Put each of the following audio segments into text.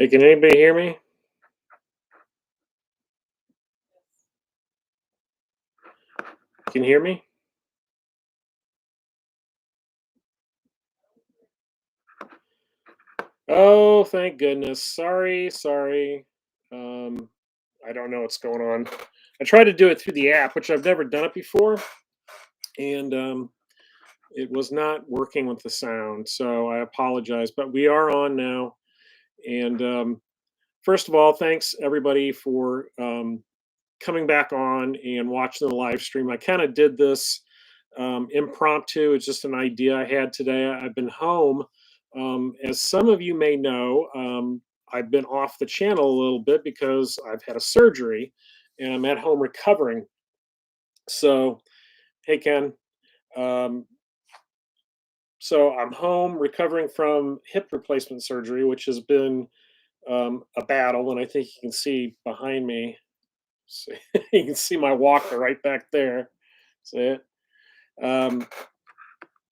Hey, can anybody hear me? Can you hear me? Oh, thank goodness. Sorry. Um, I don't know what's going on. I tried to do it through the app, which I've never done it before, and it was not working with the sound. So I apologize, but we are on now. And first of all, thanks everybody for coming back on and watching the live stream. I kind of did this impromptu. It's just an idea I had today. I've been home. As some of you may know, I've been off the channel a little bit because I've had a surgery and I'm at home recovering. So, hey, Ken. Um, so I'm home recovering from hip replacement surgery, which has been a battle. And I think you can see behind me, see, you can see my walker right back there. See it? Um,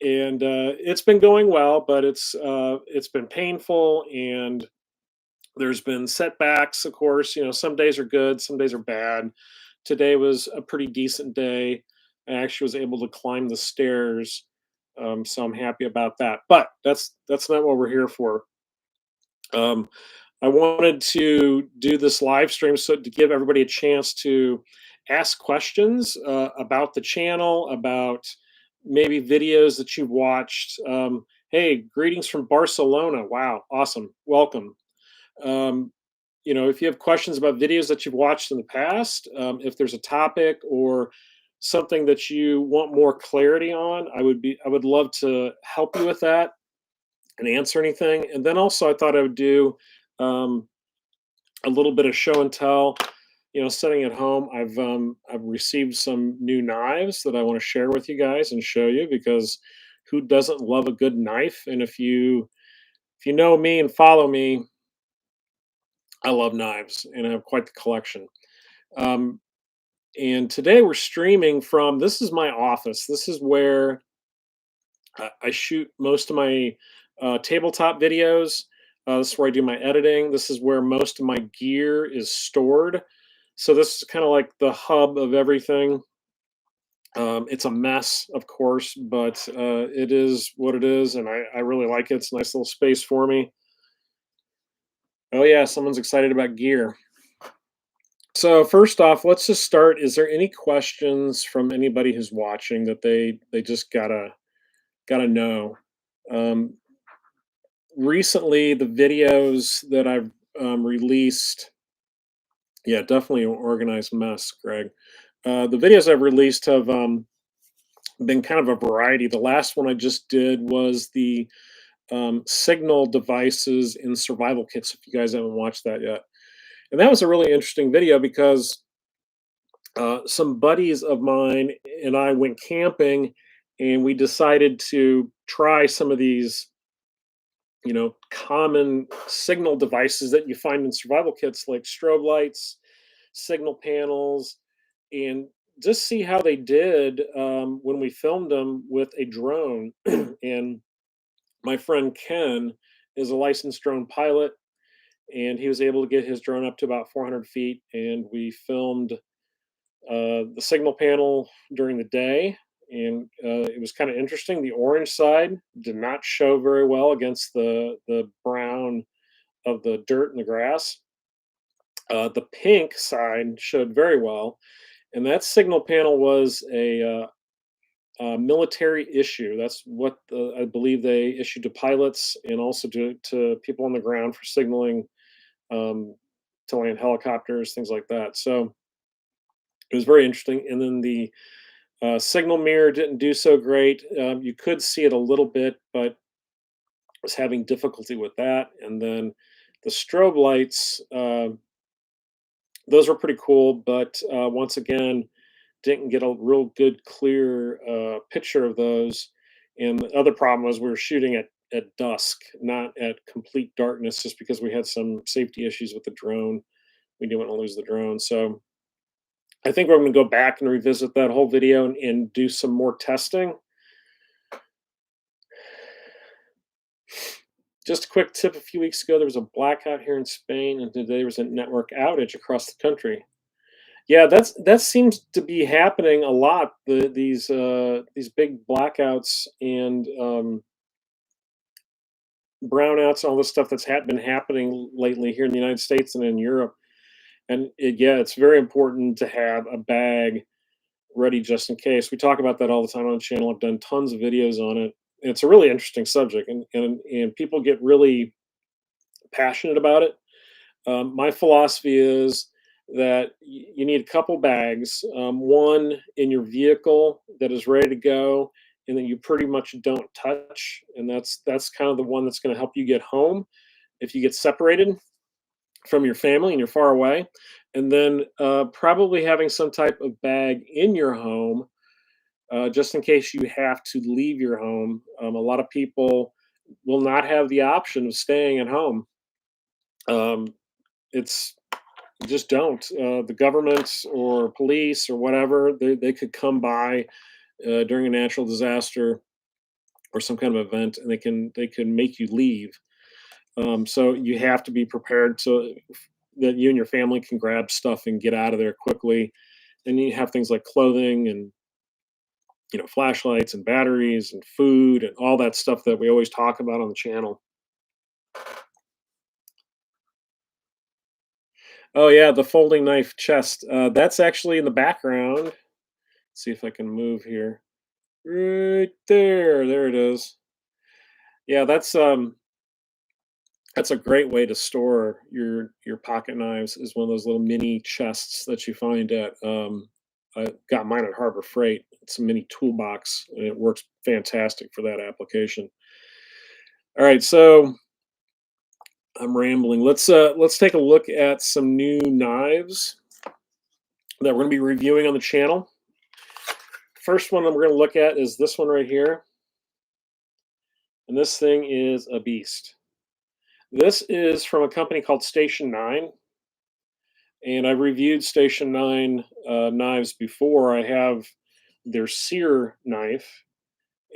and it's been going well, but it's been painful, and there's been setbacks. Of course, some days are good, some days are bad. Today was a pretty decent day. I actually was able to climb the stairs, so I'm happy about that. But that's not what we're here for. Um, I wanted to do this live stream so to give everybody a chance to ask questions about the channel, about maybe videos that you've watched. Hey, greetings from Barcelona. Wow, awesome. Welcome. Um, if you have questions about videos that you've watched in the past, if there's a topic or something that you want more clarity on, I would love to help you with that and answer anything. And then also, I thought I would do um, a little bit of show and tell. Sitting at home, I've received some new knives that I want to share with you guys and show you, because who doesn't love a good knife? And if you know me and follow me, I love knives and I have quite the collection. Um, and today we're streaming from, this is my office. This is where I shoot most of my tabletop videos. This is where I do my editing. This is where most of my gear is stored. So this is kind of like the hub of everything. It's a mess, of course, but it is what it is, and I really like it. It's a nice little space for me. Oh yeah, someone's excited about gear. So first off, let's just start. Is there any questions from anybody who's watching that they just gotta know? Um, Recently, the videos that I've released, yeah, definitely an organized mess, Greg. The videos I've released have been kind of a variety. The last one I just did was the signal devices in survival kits, if you guys haven't watched that yet. And that was a really interesting video because some buddies of mine and I went camping, and we decided to try some of these common signal devices that you find in survival kits, like strobe lights, signal panels, and just see how they did when we filmed them with a drone. And my friend Ken is a licensed drone pilot, and he was able to get his drone up to about 400 feet, and we filmed the signal panel during the day, and it was kind of interesting. The orange side did not show very well against the brown of the dirt and the grass. The pink side showed very well, and that signal panel was a military issue. That's what I believe they issued to pilots and also to people on the ground for signaling um, to land helicopters, things like that. So it was very interesting. And then the signal mirror didn't do so great. You could see it a little bit, but was having difficulty with that. And then the strobe lights, those were pretty cool, but once again, didn't get a real good, clear picture of those. And the other problem was we were shooting at dusk, not at complete darkness, just because we had some safety issues with the drone. We didn't want to lose the drone. So I think we're going to go back and revisit that whole video and do some more testing. Just a quick tip: a few weeks ago, there was a blackout here in Spain, and today there was a network outage across the country. Yeah, that seems to be happening a lot. These big blackouts and brownouts, all this stuff that's been happening lately here in the United States and in Europe. And yeah, it's very important to have a bag ready just in case. We talk about that all the time on the channel. I've done tons of videos on it. And it's a really interesting subject, and people get really passionate about it. My philosophy is that you need a couple bags, one in your vehicle that is ready to go, and that you pretty much don't touch, and that's kind of the one that's going to help you get home if you get separated from your family and you're far away. And then probably having some type of bag in your home, just in case you have to leave your home. A lot of people will not have the option of staying at home. Um, it's just don't. The government or police or whatever, they could come by during a natural disaster or some kind of event, and they can make you leave. So you have to be prepared so that you and your family can grab stuff and get out of there quickly. And you have things like clothing and flashlights and batteries and food and all that stuff that we always talk about on the channel. Oh yeah, the folding knife chest. That's actually in the background. See if I can move here. Right there. There it is. Yeah, that's a great way to store your pocket knives, is one of those little mini chests that you find at I got mine at Harbor Freight. It's a mini toolbox and it works fantastic for that application. All right, so I'm rambling. Let's take a look at some new knives that we're going to be reviewing on the channel. First one that we're going to look at is this one right here. And this thing is a beast. This is from a company called Station 9, and I've reviewed Station 9 knives before. I have their sear knife,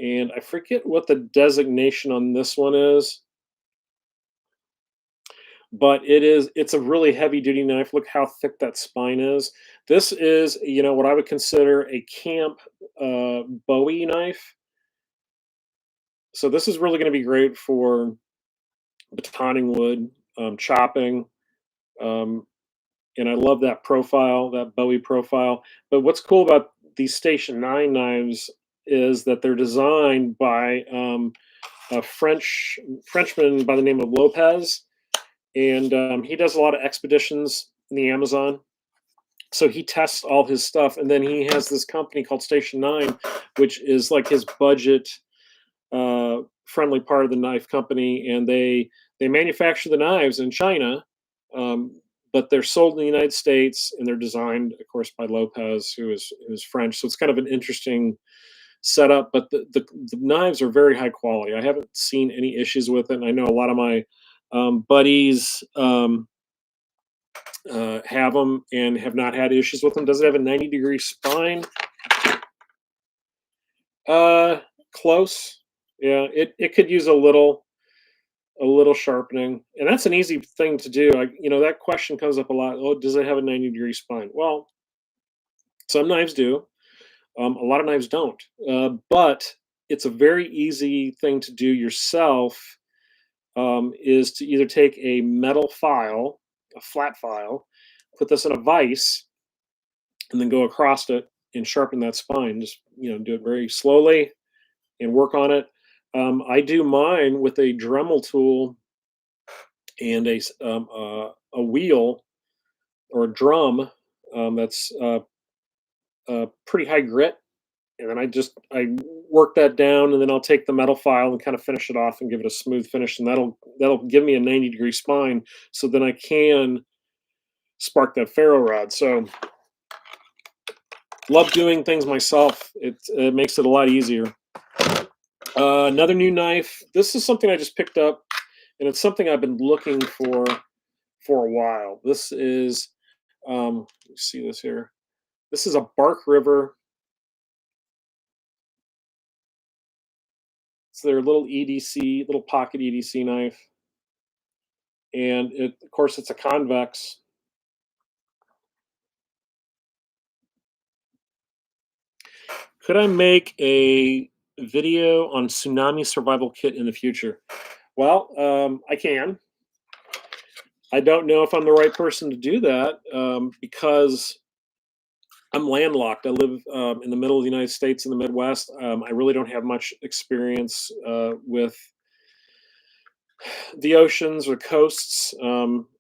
and I forget what the designation on this one is, but it's a really heavy duty knife. Look how thick that spine is. This is, what I would consider a camp Bowie knife. So this is really going to be great for batoning wood, chopping. Um, and I love that profile, that Bowie profile. But what's cool about these Station 9 knives is that they're designed by a Frenchman by the name of Lopez, and he does a lot of expeditions in the Amazon. So he tests all his stuff, and then he has this company called Station 9, which is like his budget friendly part of the knife company, and they manufacture the knives in China, um, but they're sold in the United States, and they're designed, of course, by Lopez, who's French. So it's kind of an interesting setup, but the knives are very high quality. I haven't seen any issues with it. And I know a lot of my buddies have them and have not had issues with them. Does it have a 90-degree spine? Uh, Close. Yeah, it could use a little sharpening, and that's an easy thing to do. That question comes up a lot. Oh, does it have a 90-degree spine? Well, some knives do. A lot of knives don't. But it's a very easy thing to do yourself. Is to either take a metal file, a flat file, put this in a vise, and then go across it and sharpen that spine. Just do it very slowly and work on it. I do mine with a Dremel tool and a wheel or a drum that's pretty high grit, and then I work that down, and then I'll take the metal file and kind of finish it off and give it a smooth finish, and that'll give me a 90-degree spine, so then I can spark that ferro rod. So love doing things myself. It makes it a lot easier. Another new knife. This is something I just picked up, and it's something I've been looking for a while. This is you see this here. This is a Bark River It's their little EDC, little pocket EDC knife, and of course, it's a convex. Could I make a video on tsunami survival kit in the future? Well, I can. I don't know if I'm the right person to do that because I'm landlocked. I live in the middle of the United States in the Midwest. I really don't have much experience with the oceans or coasts,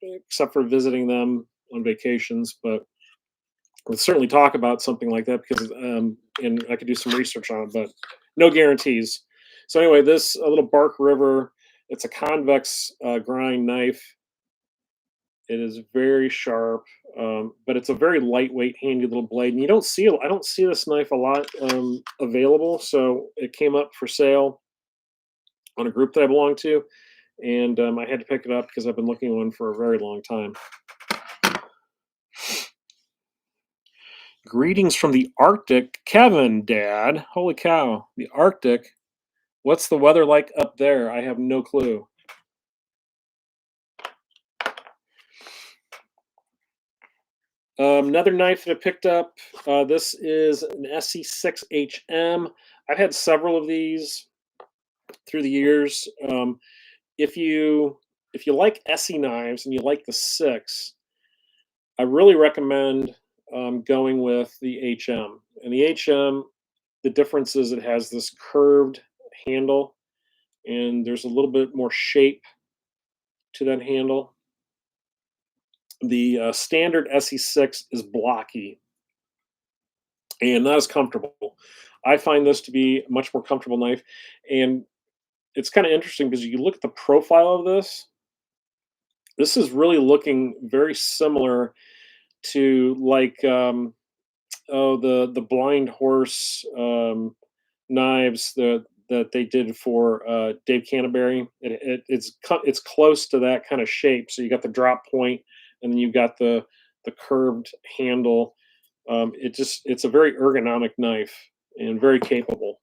except for visiting them on vacations. But we'll certainly talk about something like that because, and I could do some research on it, but no guarantees. So anyway, this a little Bark River. It's a convex grind knife. It is very sharp, but it's a very lightweight, handy little blade. And you don't see I don't see this knife a lot available. So it came up for sale on a group that I belong to, and I had to pick it up because I've been looking at one for a very long time. Greetings from the Arctic, Kevin, Dad. Holy cow, the Arctic. What's the weather like up there? I have no clue. Another knife that I picked up. This is an SE6HM. I've had several of these through the years. If you like SE knives and you like the six, I really recommend going with the HM. And the HM, the difference is it has this curved handle, and there's a little bit more shape to that handle. The standard SE6 is blocky and not as comfortable. I find this to be a much more comfortable knife, and it's kind of interesting because you look at the profile of this. This is really looking very similar to like the blind horse knives that they did for Dave Canterbury. It's close to that kind of shape. So you got the drop point, and then you've got the curved handle. It's a very ergonomic knife and very capable.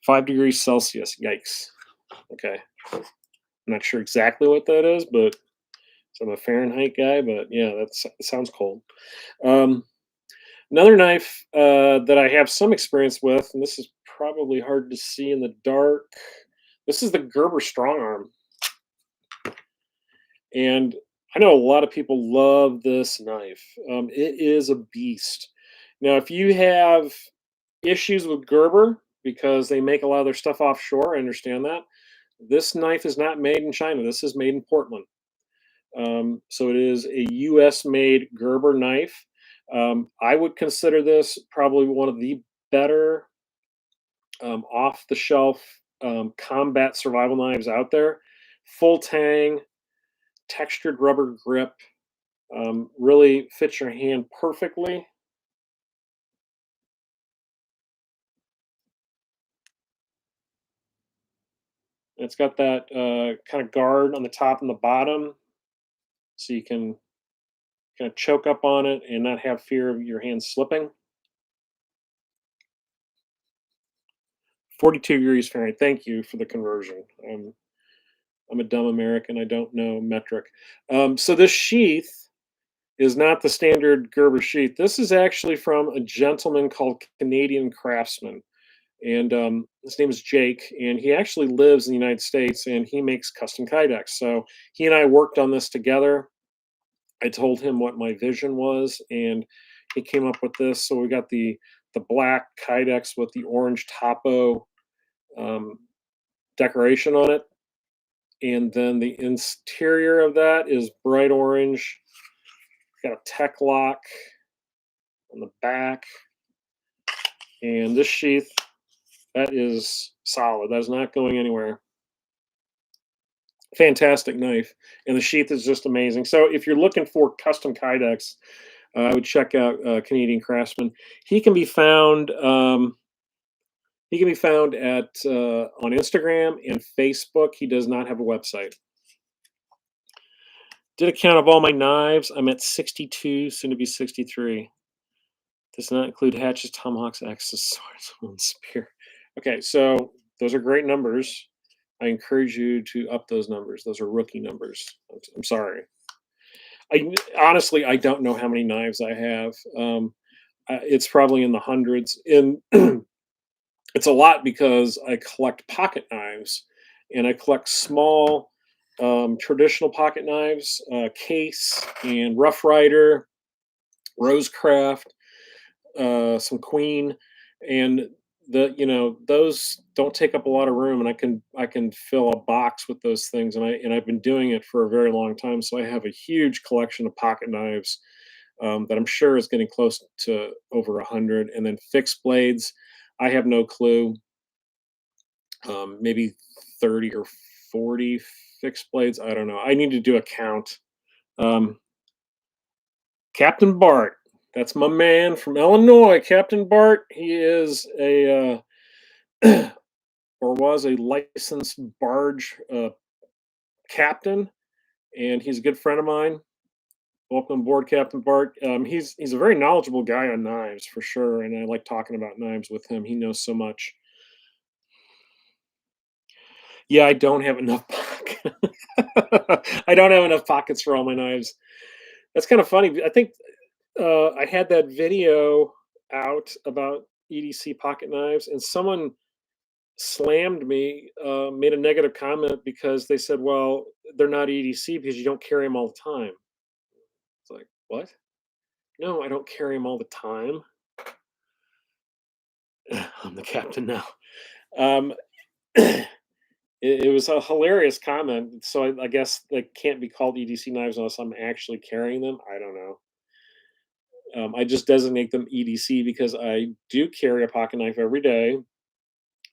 5 degrees Celsius. Yikes. Okay. I'm not sure exactly what that is, but so I'm a Fahrenheit guy, but yeah, that sounds cold. Um, Another knife that I have some experience with, and this is probably hard to see in the dark. This is the Gerber Strong Arm, and I know a lot of people love this knife. It is a beast. Now, if you have issues with Gerber because they make a lot of their stuff offshore, I understand that. This knife is not made in China. This is made in Portland. So it is a U.S. made Gerber knife. I would consider this probably one of the better off the shelf combat survival knives out there. Full tang, textured rubber grip, really fits your hand perfectly. It's got that kind of guard on the top and the bottom, so you can kind of choke up on it and not have fear of your hand slipping. 42 degrees Fahrenheit. Thank you for the conversion. I'm a dumb American. I don't know metric. So this sheath is not the standard Gerber sheath. This is actually from a gentleman called Canadian Craftsman. And his name is Jake, and he actually lives in the United States, and he makes custom kydex. So he and I worked on this together. I told him what my vision was, and he came up with this. So we got the black kydex with the orange topo um, decoration on it, and then the interior of that is bright orange. Got a tech lock on the back, and this sheath, that is solid. That is not going anywhere. Fantastic knife, and the sheath is just amazing. So if you're looking for custom kydex, I would check out Canadian Craftsman. He can be found. He can be found at on Instagram and Facebook. He does not have a website. Did a count of all my knives. I'm at 62, soon to be 63. Does not include hatchets, tomahawks, axes, swords, and spear. Okay, so those are great numbers. I encourage you to up those numbers. Those are rookie numbers. I'm sorry. Honestly, I don't know how many knives I have. It's probably in the hundreds. And it's a lot because I collect pocket knives and I collect small traditional pocket knives, case and Rough Rider, Rosecraft, some Queen, and those don't take up a lot of room, and I can fill a box with those things, and I've been doing it for a very long time, so I have a huge collection of pocket knives that I'm sure is getting close to over 100, and then fixed blades. I have no clue, maybe 30 or 40 fixed blades. I don't know. I need to do a count. Um, Captain Bart. That's my man from Illinois, Captain Bart. He is or was a licensed barge captain, and he's a good friend of mine. Welcome aboard, Captain Bart. He's a very knowledgeable guy on knives for sure, and I like talking about knives with him. He knows so much. Yeah, I don't have enough pocket. I don't have enough pockets for all my knives. That's kind of funny. I think I had that video out about EDC pocket knives, and someone slammed me, made a negative comment because they said, "Well, they're not EDC because you don't carry them all the time." It's like, what? No, I don't carry them all the time. I'm the captain now. Um, it was a hilarious comment. So I guess they can't be called EDC knives unless I'm actually carrying them. I don't know. I just designate them EDC because I do carry a pocket knife every day.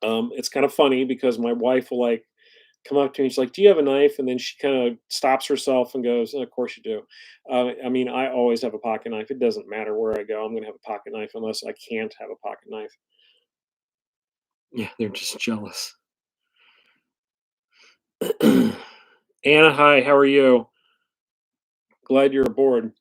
It's kind of funny because my wife will like come up to me. She's like, "Do you have a knife?" And then she kind of stops herself and goes, "Of course you do." I mean, I always have a pocket knife. It doesn't matter where I go. I'm going to have a pocket knife unless I can't have a pocket knife. Yeah, they're just jealous. Anna, hi. How are you? Glad you're aboard.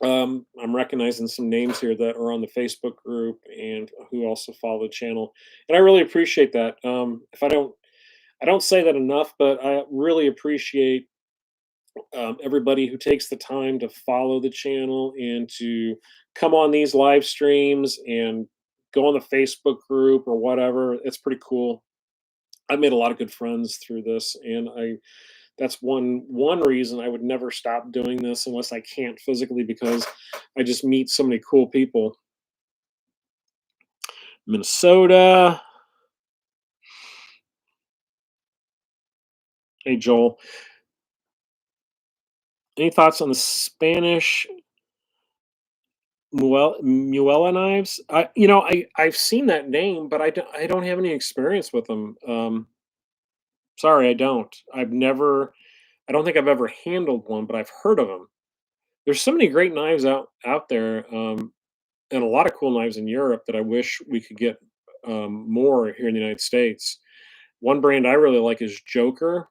I'm recognizing some names here that are on the Facebook group and who also follow the channel, and I really appreciate that. If I don't say that enough, but I really appreciate everybody who takes the time to follow the channel and to come on these live streams and go on the Facebook group or whatever. It's pretty cool. I've made a lot of good friends through this, and I that's one reason I would never stop doing this unless I can't physically because I just meet so many cool people. Minnesota. Hey Joel, any thoughts on the Spanish Muela knives? I've seen that name, but I don't have any experience with them. Sorry, I don't. I don't think I've ever handled one, but I've heard of them. There's so many great knives out there, and a lot of cool knives in Europe that I wish we could get more here in the United States. One brand I really like is Joker.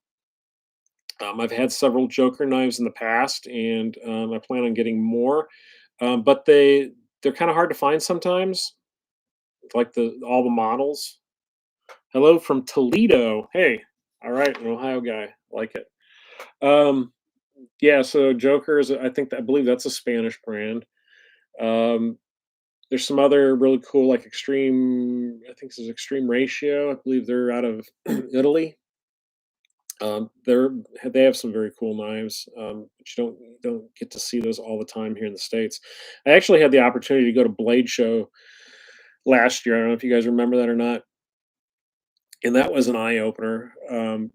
I've had several Joker knives in the past, and I plan on getting more. But they're kind of hard to find sometimes, like the all the models. Hello from Toledo. Hey, all right, an Ohio guy, like it. Um, yeah, so Joker is, I believe that's a Spanish brand. Um, there's some other really cool, like Extreme. I think this is Extreme Ratio. I believe they're out of Italy. They have some very cool knives, but you don't get to see those all the time here in the states. I actually had the opportunity to go to Blade Show last year. I don't know if you guys remember that or not, and that was an eye opener.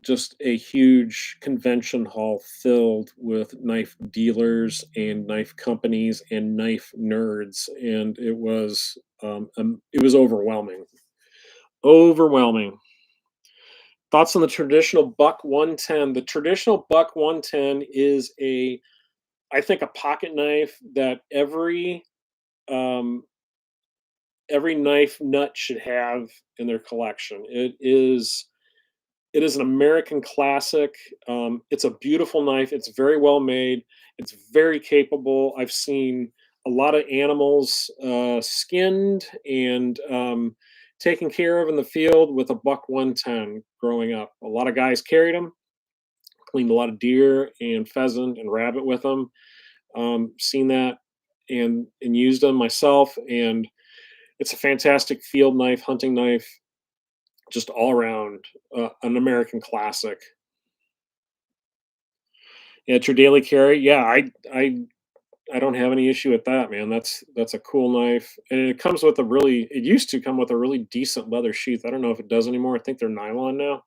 Just a huge convention hall filled with knife dealers and knife companies and knife nerds, and it was overwhelming. Overwhelming. Thoughts on the traditional Buck 110? The traditional Buck 110 is I think, a pocket knife that um, every knife nut should have in their collection. It is an American classic. It's a beautiful knife. It's very well made. It's very capable. I've seen a lot of animals skinned and taken care of in the field with a buck 110 growing up. A lot of guys carried them, cleaned a lot of deer and pheasant and rabbit with them. Seen that and used them myself, and it's a fantastic field knife, hunting knife, just all around an American classic. Yeah, it's your daily carry. Yeah, I don't have any issue with that, man. That's a cool knife, and it comes with a really. It used to come with a really decent leather sheath. I don't know if it does anymore. I think they're nylon now.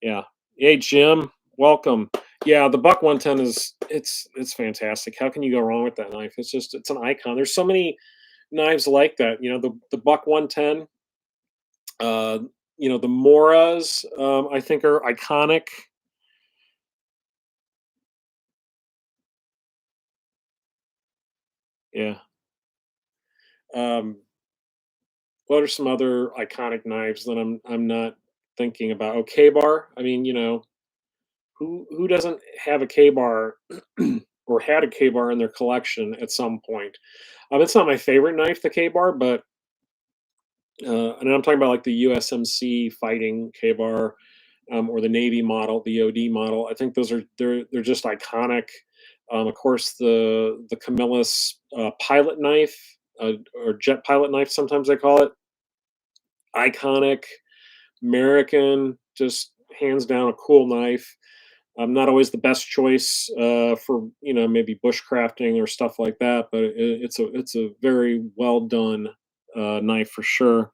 Yeah. Hey, Jim, welcome. Yeah, the Buck 110 is it's fantastic. How can you go wrong with that knife? It's just it's an icon. There's so many knives like that. The Buck 110. Uh, the Moras, I think are iconic. Yeah. Um, what are some other iconic knives that I'm not thinking about? Oh, K-bar. I mean, who doesn't have a K-bar or had a K-bar in their collection at some point? It's not my favorite knife, the K-bar, but and I'm talking about like the USMC fighting K-bar, or the Navy model, the OD model. I think they're just iconic. Of course, the Camillus pilot knife, or jet pilot knife, sometimes they call it, iconic, American, just hands down a cool knife. Not always the best choice for maybe bushcrafting or stuff like that, but it's a very well done knife for sure.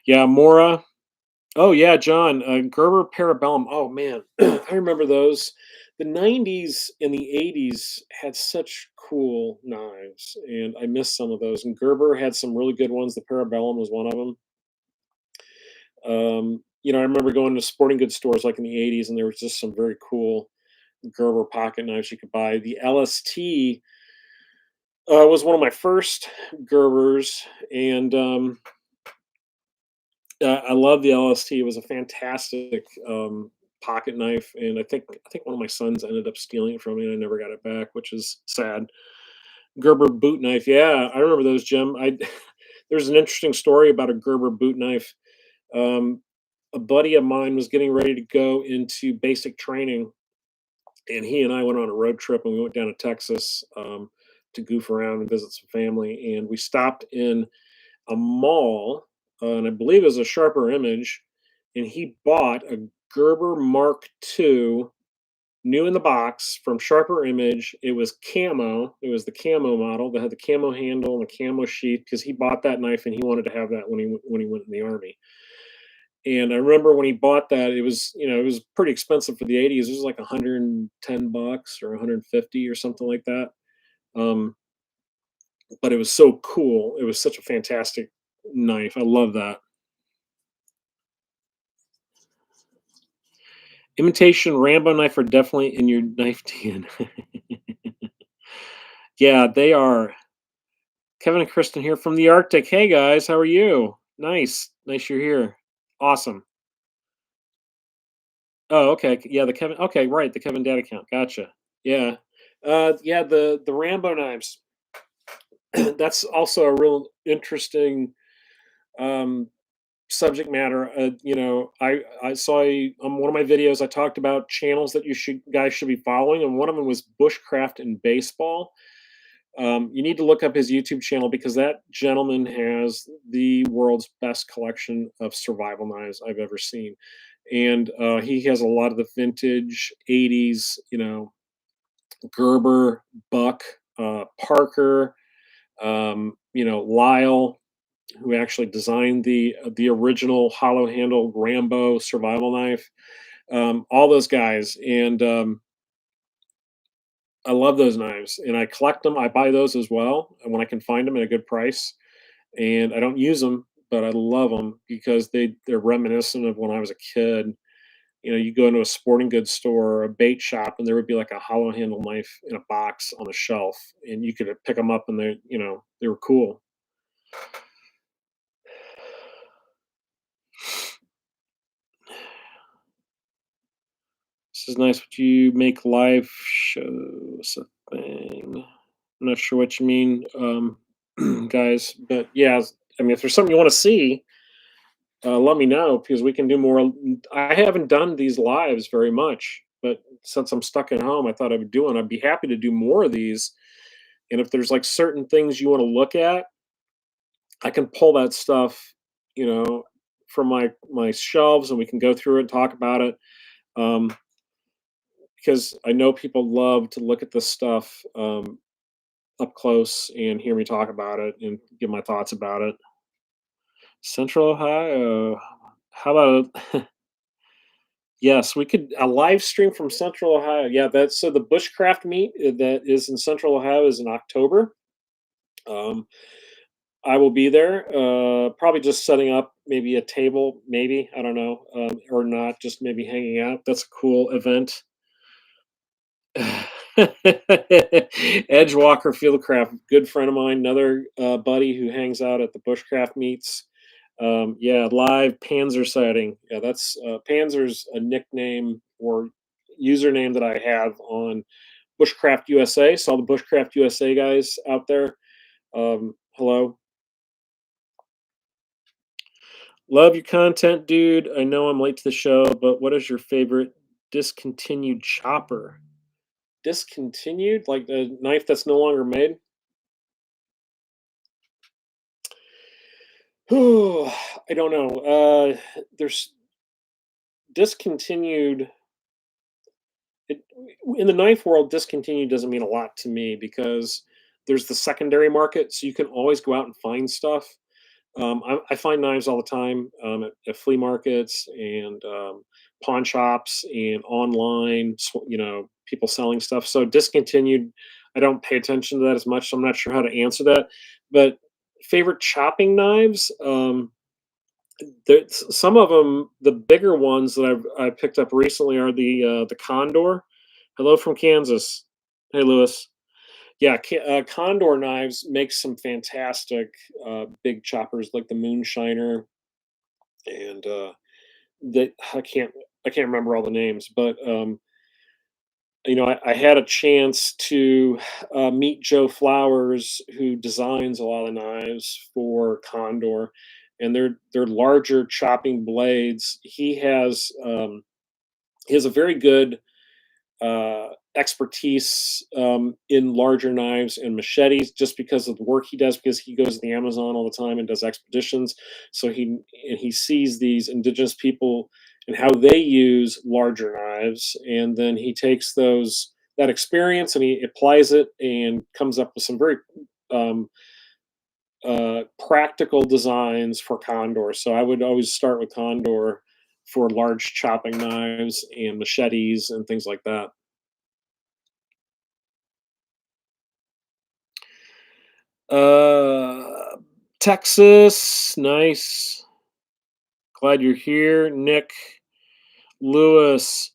Yeah, Mora. Oh yeah, John, Gerber Parabellum. Oh man, I remember those. The '90s and the '80s had such cool knives, and I miss some of those. And Gerber had some really good ones. The Parabellum was one of them. I remember going to sporting goods stores like in the '80s, and there was just some very cool Gerber pocket knives you could buy. The LST was one of my first Gerbers, and I love the LST. It was a fantastic pocket knife, and I think one of my sons ended up stealing it from me, and I never got it back, which is sad. Gerber boot knife, yeah, I remember those, Jim. I There's an interesting story about a Gerber boot knife. Um, a buddy of mine was getting ready to go into basic training, and he and I went on a road trip, and we went down to Texas to goof around and visit some family, and we stopped in a mall, and I believe it was a Sharper Image, and he bought a Gerber Mark II, new in the box from Sharper Image. It was camo. It was the camo model that had the camo handle and the camo sheath because he bought that knife and he wanted to have that when he went in the army. And I remember when he bought that, it was pretty expensive for the '80s. It was like 110 bucks or 150 or something like that. Um, but it was so cool. It was such a fantastic knife. I love that. Imitation Rambo knife are definitely in your knife DNA. Yeah, they are. Kevin and Kristen here from the Arctic. Hey guys, how are you? Nice. Nice you're here. Awesome. Oh, okay. Yeah, the Kevin, okay, right, the Kevin Dad account. Gotcha. Yeah. Yeah, the Rambo knives. That's also a real interesting um subject matter. I saw on one of my videos I talked about channels that you should guys should be following, and one of them was Bushcraft and Baseball. You need to look up his YouTube channel because that gentleman has the world's best collection of survival knives I've ever seen, and he has a lot of the vintage '80s, Gerber, Buck, Parker, Lyle, who actually designed the original hollow handle Rambo survival knife. All those guys, and I love those knives, and I collect them. I buy those as well, and when I can find them at a good price. And I don't use them, but I love them because they're reminiscent of when I was a kid. You go into a sporting goods store or a bait shop, and there would be like a hollow handle knife in a box on a shelf, and you could pick them up, and they were cool. This is nice. Would you make live shows a thing? I'm not sure what you mean, guys, but yeah, I mean, if there's something you want to see, let me know because we can do more. I haven't done these lives very much, but since I'm stuck at home, I thought I would do one. I'd be happy to do more of these. And if there's like certain things you want to look at, I can pull that stuff, you know, from my shelves, and we can go through it and talk about it. Um, because I know people love to look at this stuff up close and hear me talk about it and give my thoughts about it. Central Ohio. How about yes, we could a live stream from Central Ohio. Yeah, that's so the Bushcraft meet that is in Central Ohio is in October. Um, I will be there. Probably just setting up maybe a table, maybe I don't know, or not, just maybe hanging out. That's a cool event. Edgewalker Fieldcraft, good friend of mine, another buddy who hangs out at the Bushcraft meets. Yeah, live Panzer sighting. Yeah, that's Panzer's a nickname or username that I have on Bushcraft USA. So all the Bushcraft USA guys out there, hello. Love your content, dude. I know I'm late to the show, but what is your favorite discontinued chopper? Discontinued, like the knife that's no longer made? I don't know. There's discontinued. It, in the knife world, discontinued doesn't mean a lot to me because there's the secondary market, so you can always go out and find stuff. I find knives all the time at flea markets and pawn shops and online. People selling stuff. So discontinued, I don't pay attention to that as much. So I'm not sure how to answer that. But favorite chopping knives. Some of them, the bigger ones that I picked up recently are the Condor. Hello from Kansas. Hey, Lewis. Yeah, Condor knives make some fantastic big choppers like the Moonshiner and that I can't remember all the names, but I had a chance to meet Joe Flowers, who designs a lot of knives for Condor, and they're larger chopping blades. He has a very good expertise in larger knives and machetes just because of the work he does because he goes to the Amazon all the time and does expeditions, so he sees these indigenous people and how they use larger knives, and then he takes that experience and he applies it and comes up with some very um, practical designs for Condor. So I would always start with Condor for large chopping knives and machetes and things like that. Uh, Texas, nice. Glad you're here, Nick, Lewis,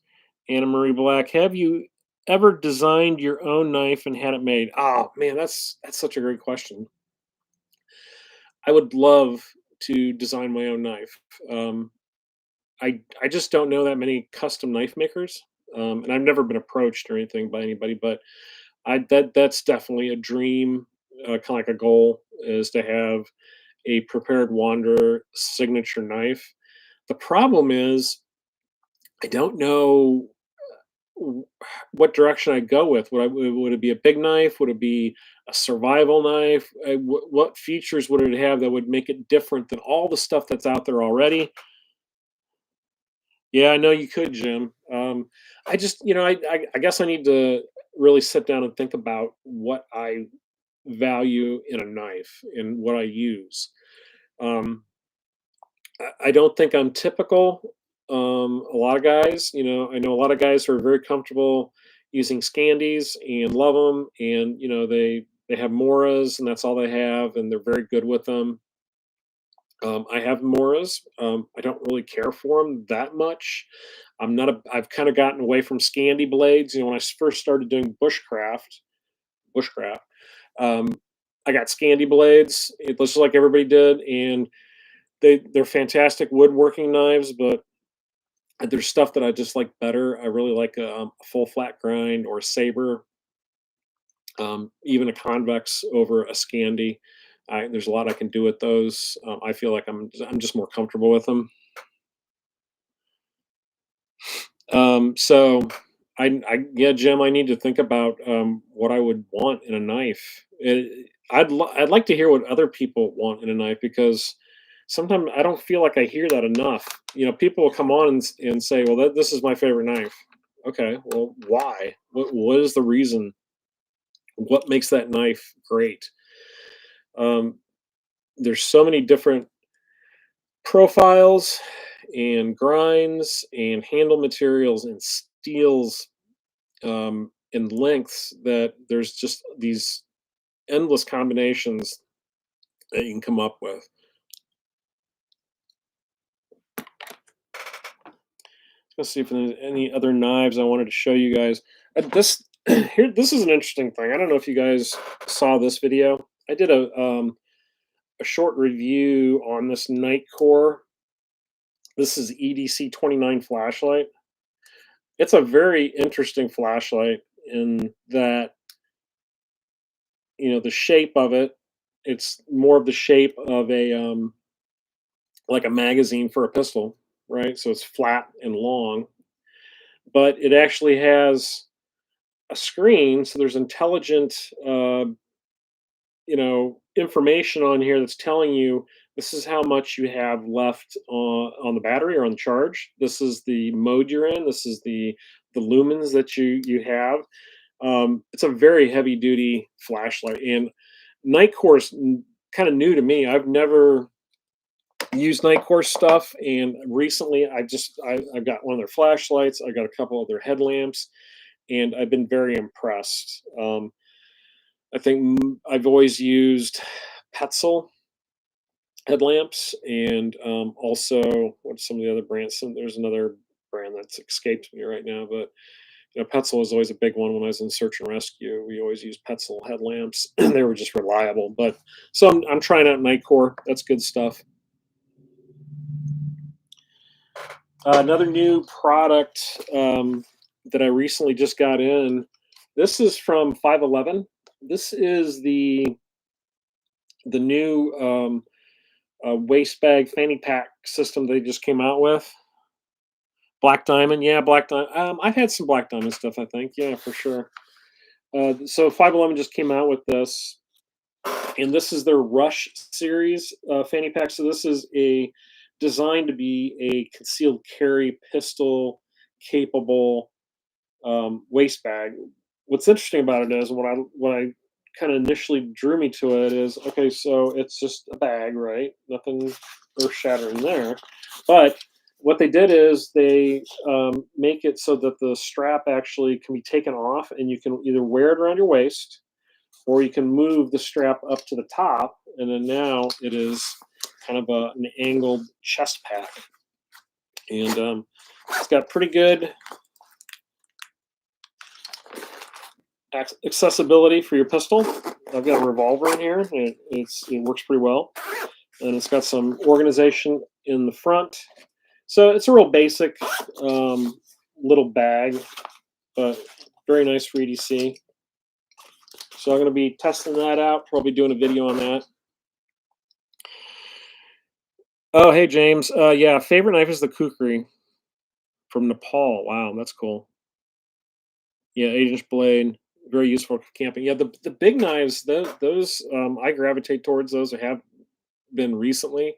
Anna Marie Black. Have you ever designed your own knife and had it made? Oh man, that's such a great question. I would love to design my own knife. I just don't know that many custom knife makers, and I've never been approached or anything by anybody. But that's definitely a dream, kind of like a goal, is to have a prepared wanderer signature knife. The problem is I don't know w- what direction I'd go with. Would it be a big knife? Would it be a survival knife? What features would it have that would make it different than all the stuff that's out there already? Yeah, I know you could, Jim. I just, I guess I need to really sit down and think about what I value in a knife and what I use. Um, I don't think I'm typical. A lot of guys, I know a lot of guys who are very comfortable using Scandies and love them, and they have Moras and that's all they have, and they're very good with them. I have Moras. I don't really care for them that much. I've kind of gotten away from Scandi blades. When I first started doing bushcraft, um, I got Scandi blades, just like everybody did, and they're fantastic woodworking knives, but there's stuff that I just like better. I really like a full flat grind or a saber. Even a convex over a Scandi. There's a lot I can do with those. I feel like I'm just more comfortable with them. So yeah, Jim, I need to think about what I would want in a knife. I'd like to hear what other people want in a knife because sometimes I don't feel like I hear that enough. People will come on and say, "Well, this is my favorite knife." Okay, well, why? What is the reason? What makes that knife great? Um, there's so many different profiles and grinds and handle materials and steels and lengths that there's just these endless combinations that you can come up with. Let's see if there's any other knives I wanted to show you guys. This here, this is an interesting thing. I don't know if you guys saw this video. I did a short review on this Nightcore. This is EDC 29 flashlight. It's a very interesting flashlight in that the shape of it. It's more of the shape of a like a magazine for a pistol, right? So it's flat and long, but it actually has a screen. So there's intelligent, information on here that's telling you this is how much you have left on the battery or on the charge. This is the mode you're in. This is the lumens that you have. It's a very heavy duty flashlight, and night course kind of new to me. I've never used night course stuff, and recently I've got one of their flashlights. I got a couple of their headlamps, and I've been very impressed. I think I've always used Petzl headlamps, and also what's some of the other brands. There's another brand that's escaped me right now, but Petzl was always a big one when I was in search and rescue. We always used Petzl headlamps, and they were just reliable. But so I'm trying out Nightcore. That's good stuff. Another new product that I recently just got in. This is from 511. This is the new waist bag fanny pack system they just came out with. Black Diamond, yeah, Black Diamond. I've had some Black Diamond stuff. I think, yeah, for sure. So 511 just came out with this, and this is their Rush series fanny pack. So this is designed to be a concealed carry pistol capable waist bag. What's interesting about it is what I kind of initially drew me to it is okay. So it's just a bag, right? Nothing earth shattering there, but what they did is they make it so that the strap actually can be taken off, and you can either wear it around your waist, or you can move the strap up to the top, and then now it is kind of an angled chest pack, and it's got pretty good accessibility for your pistol. I've got a revolver in here. It works pretty well, and it's got some organization in the front. So it's a real basic little bag, but very nice for EDC. So I'm going to be testing that out. Probably doing a video on that. Oh, hey James. Yeah, favorite knife is the kukri from Nepal. Wow, that's cool. Yeah, 8-inch blade, very useful for camping. Yeah, the big knives, those I gravitate towards those. I have been recently.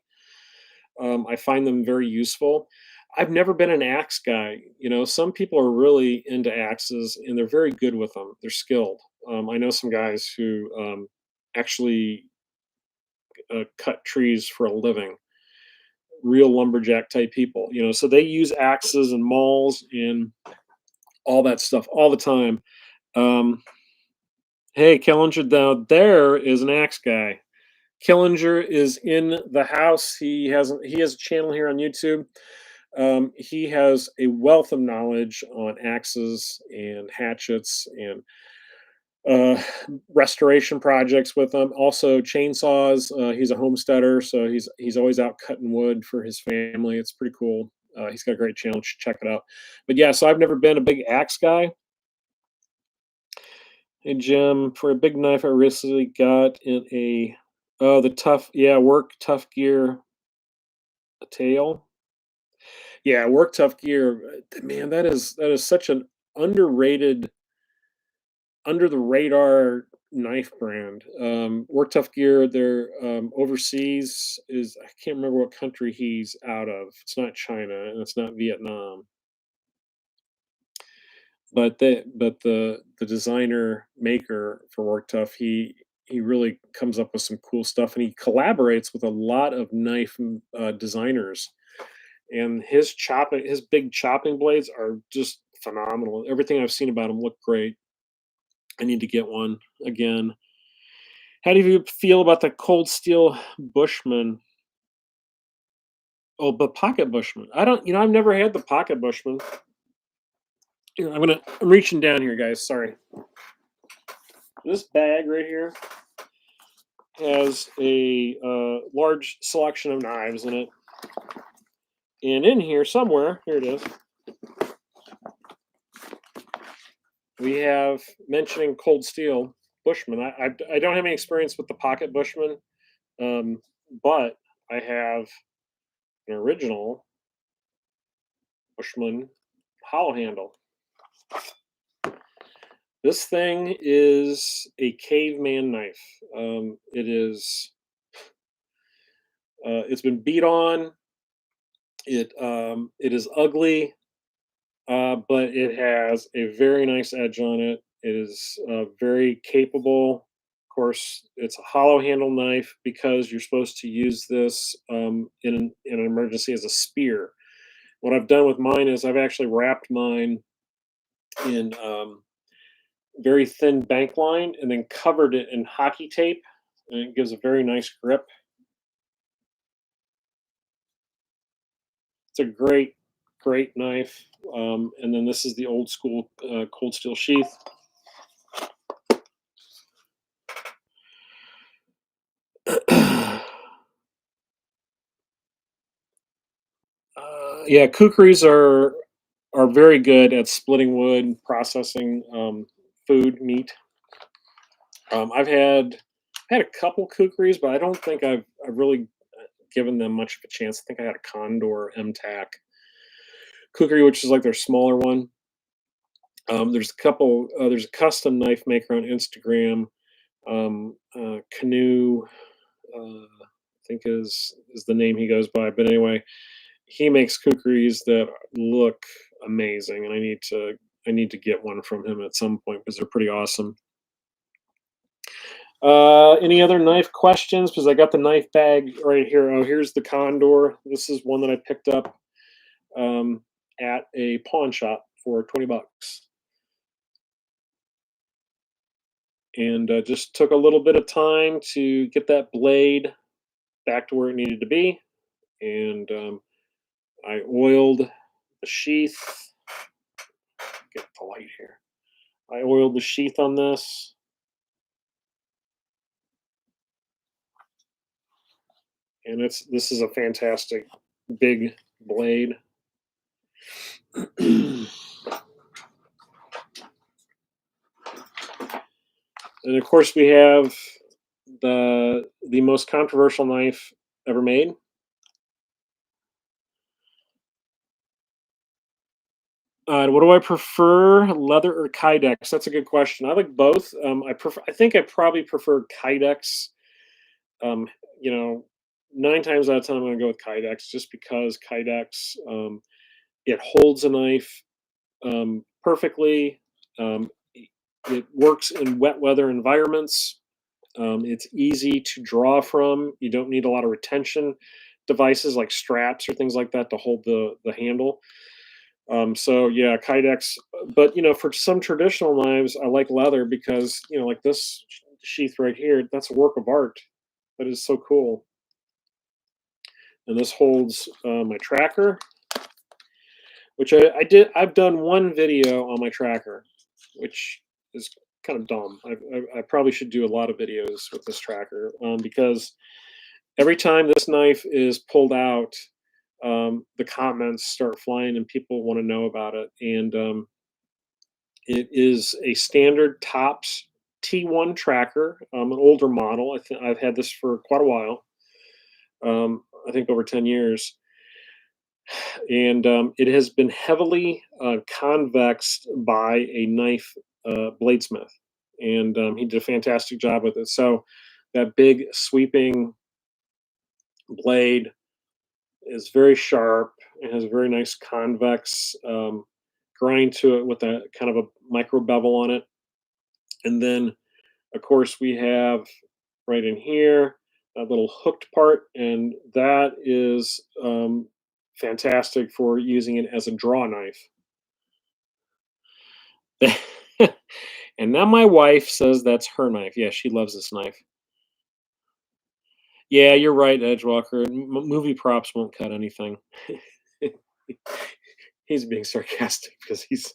I find them very useful. I've never been an axe guy. Some people are really into axes and they're very good with them. They're skilled. I know some guys who actually cut trees for a living, real lumberjack type people. So they use axes and mauls and all that stuff all the time. Um, hey, Killinger, now there is an axe guy. Killinger is in the house. He has a channel here on YouTube. He has a wealth of knowledge on axes and hatchets and uh, restoration projects with them. Also chainsaws. He's a homesteader, so he's always out cutting wood for his family. It's pretty cool. He's got a great channel. Check it out. But yeah, so I've never been a big axe guy. Hey Jim, for a big knife I recently got in a the tough work tough gear tail. Yeah, work tough gear. Man, that is such an underrated, under the radar knife brand. Work tough gear. They're overseas. Is I can't remember what country he's out of. It's not China and it's not Vietnam. But the designer maker for Work Tough, he really comes up with some cool stuff, and he collaborates with a lot of knife designers. And his big chopping blades are just phenomenal. Everything I've seen about him look great. I need to get one again. How do you feel about the cold steel Bushman? Oh, but pocket Bushman. I don't. I've never had the pocket Bushman. Here, I'm reaching down here, guys. Sorry. This bag right here has a large selection of knives in it. And in here somewhere, here it is, we have mentioning cold steel Bushman. I don't have any experience with the pocket Bushman, um, but I have an original Bushman hollow handle. This thing is a caveman knife. It's been beat on. It is ugly. But it has a very nice edge on it. It is very capable. Of course, it's a hollow handle knife because you're supposed to use this in an emergency as a spear. What I've done with mine is I've actually wrapped mine in very thin bank line and then covered it in hockey tape, and it gives a very nice grip. It's a great knife. And then this is the old school cold steel sheath. Yeah, kukris are very good at splitting wood, processing food, meat. I've had a couple kukris, but I don't think I've really given them much of a chance. I think I had a Condor MTAC kukri, which is like their smaller one. There's a couple. There's a custom knife maker on Instagram. Canoe, I think is the name he goes by. But anyway, he makes kukris that look amazing, and I need to get one from him at some point because they're pretty awesome. Any other knife questions? Because I got the knife bag right here. Oh, here's the Condor. This is one that I picked up um, at a pawn shop for $20, and just took a little bit of time to get that blade back to where it needed to be, and I oiled the sheath. Get the light here. I oiled the sheath on this. And this is a fantastic big blade. And of course we have the most controversial knife ever made. What do I prefer, leather or Kydex? That's a good question. I like both. I think I probably prefer Kydex. Um, you know, 9 times out of 10, I'm going to go with Kydex just because Kydex, it holds a knife perfectly. Um, it works in wet weather environments. It's easy to draw from. You don't need a lot of retention devices like straps or things like that to hold the handle. So yeah, Kydex. But for some traditional knives, I like leather because like this sheath right here, that's a work of art. That is so cool. And this holds my tracker, which I've done one video on my tracker, which is kind of dumb. I probably should do a lot of videos with this tracker because every time this knife is pulled out, the comments start flying and people want to know about it. And it is a standard tops T1 tracker, an older model. I've had this for quite a while. I think over 10 years, and it has been heavily convexed by a knife bladesmith, and he did a fantastic job with it. So that big sweeping blade is very sharp. It has a very nice convex grind to it with a kind of a micro bevel on it. And then, of course, we have right in here a little hooked part, and that is fantastic for using it as a draw knife. And now my wife says that's her knife. Yeah, she loves this knife. Yeah, you're right, Edgewalker. Movie props won't cut anything. He's being sarcastic because he's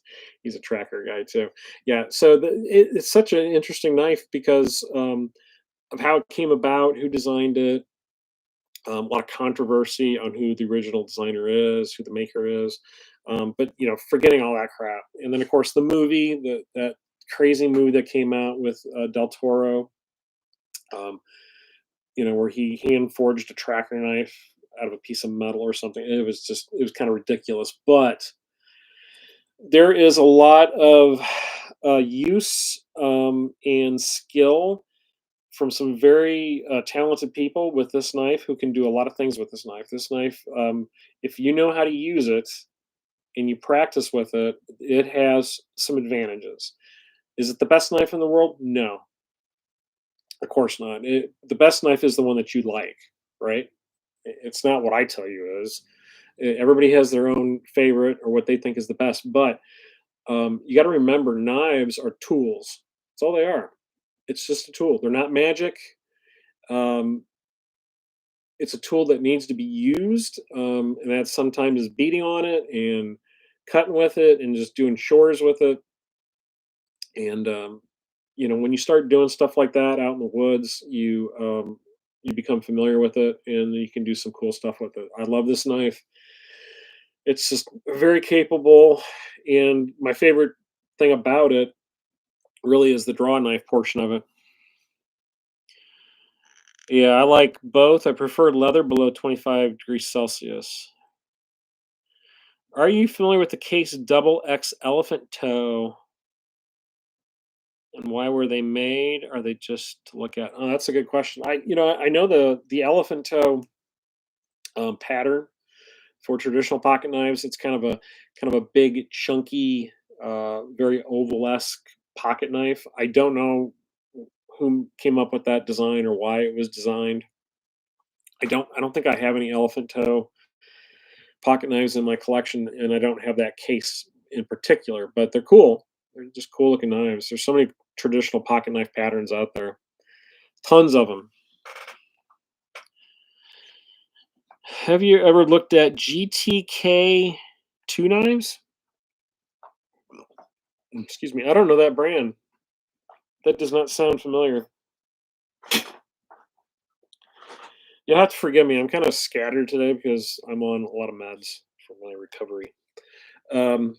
a tracker guy too. Yeah, so it's such an interesting knife because of how it came about, who designed it. A lot of controversy on who the original designer is, who the maker is. But forgetting all that crap, and then of course the movie, that crazy movie that came out with Del Toro. Um, where he hand forged a tracker knife out of a piece of metal or something. It was kind of ridiculous, but there is a lot of use and skill from some very talented people with this knife who can do a lot of things with this knife. This knife, if you know how to use it and you practice with it, it has some advantages. Is it the best knife in the world? No, of course not. The best knife is the one that you like, right? It's not what I tell you it is. Everybody has their own favorite or what they think is the best, but you got to remember, knives are tools. That's all they are. It's just a tool. They're not magic. Um, it's a tool that needs to be used, and that sometimes is beating on it and cutting with it and just doing chores with it. And when you start doing stuff like that out in the woods, you become familiar with it, and you can do some cool stuff with it. I love this knife. It's just very capable, and my favorite thing about it really is the draw knife portion of it. Yeah, I like both. I prefer leather below 25 degrees Celsius. Are you familiar with the Case Double X elephant toe? And why were they made? Are they just to look at? Oh, that's a good question. I know the elephant toe pattern for traditional pocket knives. It's kind of a big, chunky, very oval-esque pocket knife. I don't know who came up with that design or why it was designed. I don't think I have any elephant toe pocket knives in my collection, and I don't have that case in particular, but they're cool. They're just cool looking knives. There's so many traditional pocket knife patterns out there, tons of them. Have you ever looked at GTK two knives? Excuse me, I don't know that brand. That does not sound familiar. You'll have to forgive me. I'm kind of scattered today because I'm on a lot of meds for my recovery. Um,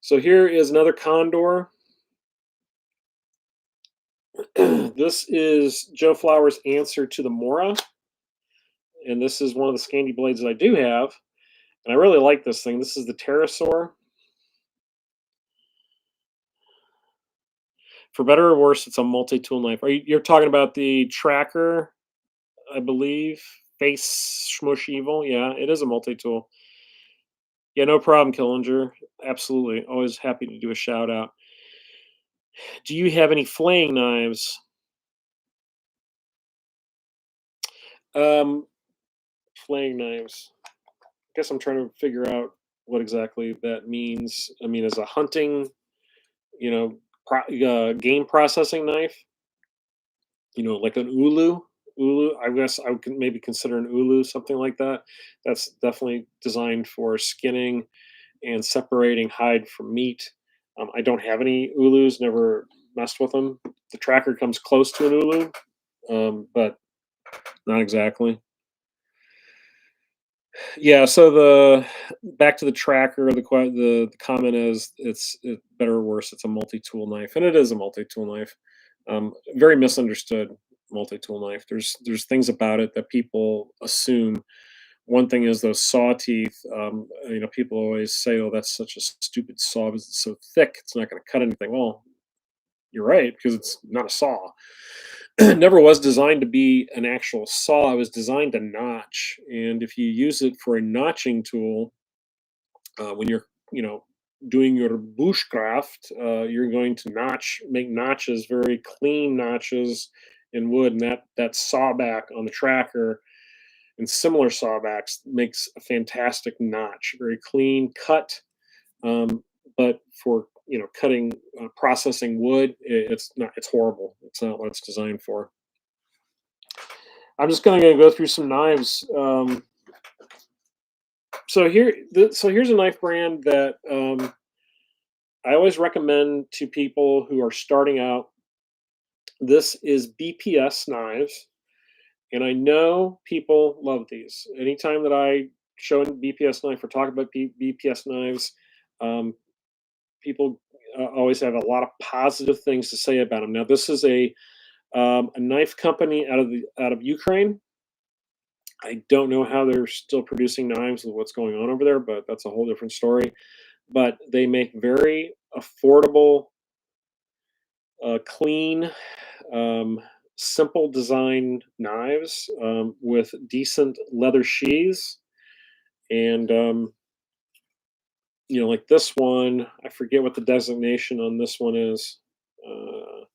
so here is another Condor. This is Joe Flower's answer to the Mora, and this is one of the Scandi blades that I do have, and I really like this thing. This is the Pterosaur. For better or worse, it's a multi-tool knife. You're talking about the tracker, I believe? Face Smush Evil. Yeah, it is a multi-tool. Yeah, no problem, Killinger. Absolutely. Always happy to do a shout out. Do you have any flaying knives? Um, Flaying knives. I guess I'm trying to figure out what exactly that means. I mean, as a hunting, you know, game processing knife, like an ulu. Ulu, I guess I would maybe consider an ulu something like that. That's definitely designed for skinning and separating hide from meat. I don't have any ulus, never messed with them. The tracker comes close to an ulu, but not exactly. Yeah, so the back to the tracker, the comment is better or worse. It's a multi-tool knife, and it is a multi-tool knife. Very misunderstood multi-tool knife. There's things about it that people assume. One thing is those saw teeth. People always say, "Oh, that's such a stupid saw because it's so thick. It's not going to cut anything." Well, you're right because it's not a saw. It never was designed to be an actual saw. It was designed to notch, and if you use it for a notching tool, when you're you know doing your bushcraft, you're going to make notches, very clean notches in wood, and that sawback on the tracker and similar sawbacks makes a fantastic notch, very clean cut. Um, but for cutting, processing wood, it's not, it's horrible. It's not what it's designed for. I'm just going to go through some knives. So here's a knife brand that I always recommend to people who are starting out. This is BPS knives, and I know people love these. Anytime that I show a BPS knife or talk about BPS knives, um, people always have a lot of positive things to say about them. Now, this is a knife company out of Ukraine. I don't know how they're still producing knives with what's going on over there, but that's a whole different story. But they make very affordable, clean, um, simple design knives, with decent leather sheaths. And like this one, I forget what the designation on this one is, uh,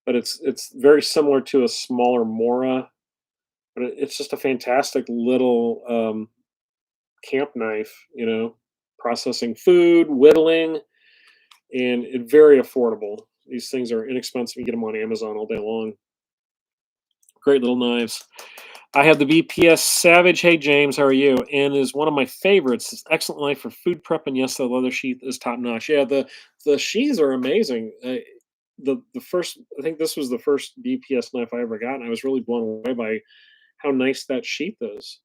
but it's very similar to a smaller Mora. But it's just a fantastic little camp knife. Processing food, whittling, and very affordable. These things are inexpensive. You get them on Amazon all day long. Great little knives. I have the BPS Savage. Hey James, how are you? And is one of my favorites. It's excellent knife for food prep, and yes, the leather sheath is top notch. Yeah, the sheaths are amazing. The first, I think this was the first BPS knife I ever got, and I was really blown away by how nice that sheath is.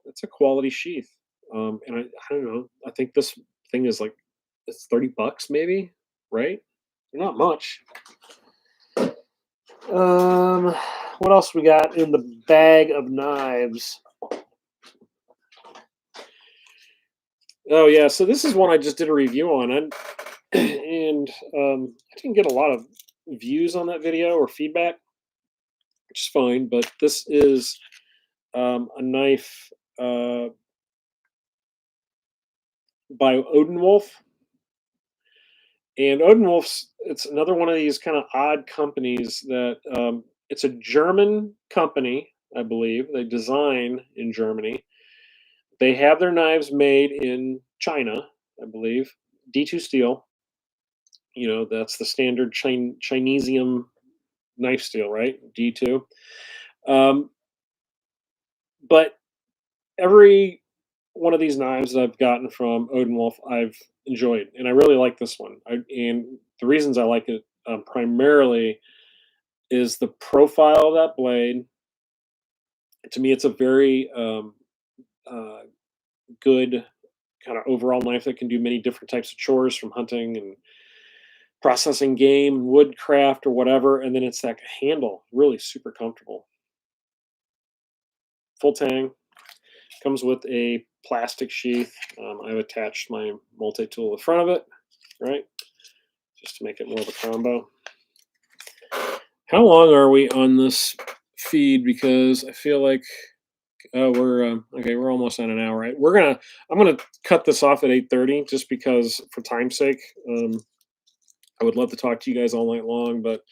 That's a quality sheath. And I don't know. I think this thing is like, it's $30 maybe, right? Not much. Um, what else we got in the bag of knives? Oh yeah, so this is one I just did a review on, and I didn't get a lot of views on that video or feedback, which is fine. But this is a knife uh, by Odin Wolf, and Odin Wolf's, it's another one of these kind of odd companies that, it's a German company, I believe. They design in Germany. They have their knives made in China, I believe. D2 steel. That's the standard Chinesium knife steel, right? D2. Um, but every one of these knives that I've gotten from Odin Wolf, I've enjoyed, and I really like this one. And the reasons I like it, primarily, is the profile of that blade. To me, it's a very uh, good kind of overall knife that can do many different types of chores, from hunting and processing game, woodcraft, or whatever. And then it's that handle, really super comfortable. Full tang, comes with a plastic sheath. I've attached my multi-tool to the front of it, right? Just to make it more of a combo. How long are we on this feed? Because I feel like, we're okay. We're almost on an hour, right? I'm gonna cut this off at 8:30, just because, for time's sake. I would love to talk to you guys all night long, but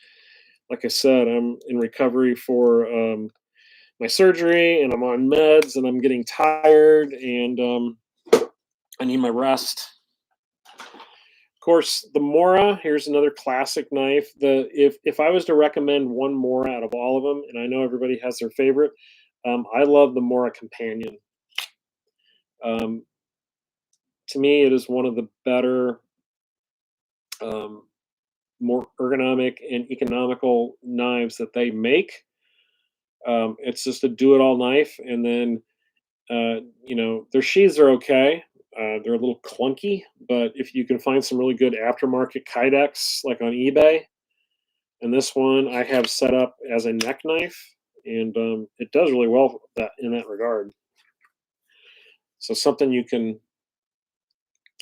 like I said, I'm in recovery for my surgery, and I'm on meds, and I'm getting tired, and I need my rest. Of course, the Mora. Here's another classic knife. If I was to recommend one Mora out of all of them, and I know everybody has their favorite, I love the Mora Companion. Um, to me, it is one of the better, um, more ergonomic and economical knives that they make. It's just a do-it-all knife, and then You know, their sheaths are okay. They're a little clunky, but if you can find some really good aftermarket kydex, like on eBay, and this one I have set up as a neck knife, and it does really well that in that regard. So something you can